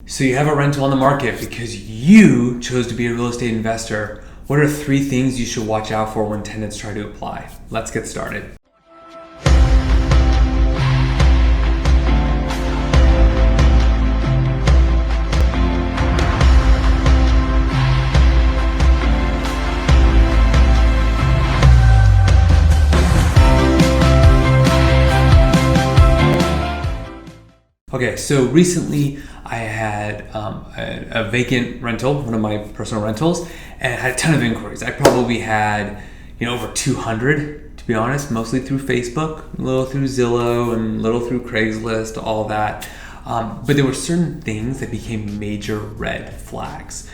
So you have a rental on the market because you chose to be a real estate investor. What are 3 things you should watch out for when tenants try to apply? Let's get started. Okay, so recently I had a vacant rental, one of my personal rentals, and I had a ton of inquiries. I probably had, over 200, to be honest, mostly through Facebook, a little through Zillow, and a little through Craigslist, all that. But there were certain things that became major red flags.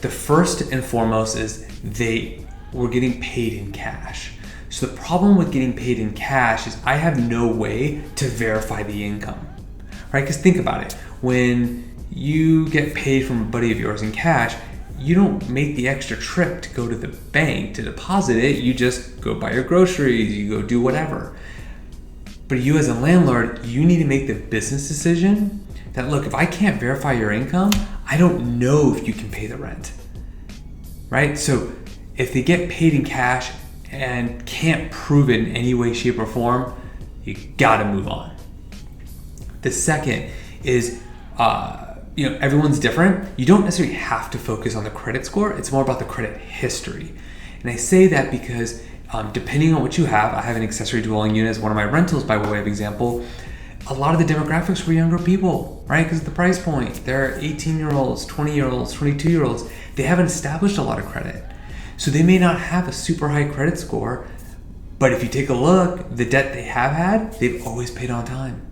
The first and foremost is they were getting paid in cash. So the problem with getting paid in cash is I have no way to verify the income. Right? Because think about it. When you get paid from a buddy of yours in cash, you don't make the extra trip to go to the bank to deposit it. You just go buy your groceries, you go do whatever. But you as a landlord, you need to make the business decision that, look, if I can't verify your income, I don't know if you can pay the rent. Right? So if they get paid in cash and can't prove it in any way, shape, or form, you gotta move on. The second is, everyone's different. You don't necessarily have to focus on the credit score. It's more about the credit history. And I say that because depending on what you have, I have an accessory dwelling unit as one of my rentals by way of example. A lot of the demographics were younger people, right? Because of the price point. They're 18-year-olds, 20-year-olds, 22-year-olds. They haven't established a lot of credit. So they may not have a super high credit score, but if you take a look, the debt they have had, they've always paid on time.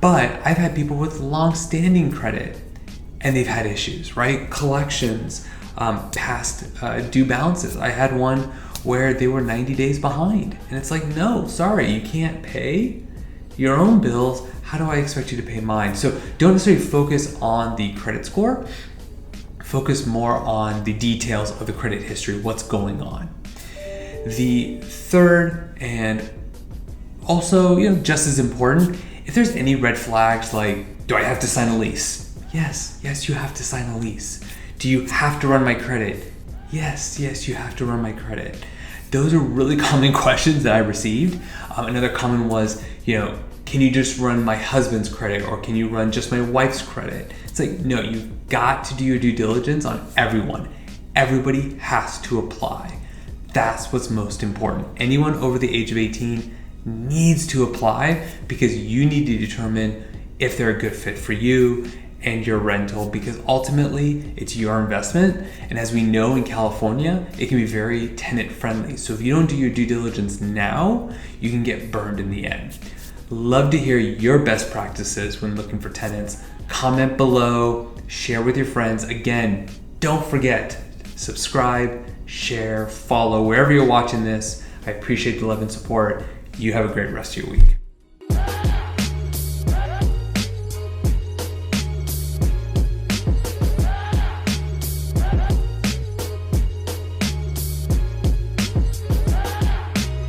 But I've had people with long-standing credit and they've had issues, right? Collections, past due balances. I had one where they were 90 days behind. And it's like, no, sorry, you can't pay your own bills. How do I expect you to pay mine? So don't necessarily focus on the credit score. Focus more on the details of the credit history, what's going on. The third and also, just as important, if there's any red flags like, do I have to sign a lease? Yes, you have to sign a lease. Do you have to run my credit? Yes, you have to run my credit. Those are really common questions that I received. Another common was, can you just run my husband's credit or can you run just my wife's credit? It's like, no, you've got to do your due diligence on everyone. Everybody has to apply. That's what's most important. Anyone over the age of 18 needs to apply because you need to determine if they're a good fit for you and your rental, because ultimately it's your investment. And as we know in California, it can be very tenant friendly. So if you don't do your due diligence now, you can get burned in the end. Love to hear your best practices when looking for tenants. Comment below, share with your friends. Again, don't forget, subscribe, share, follow, wherever you're watching this. I appreciate the love and support. You have a great rest of your week.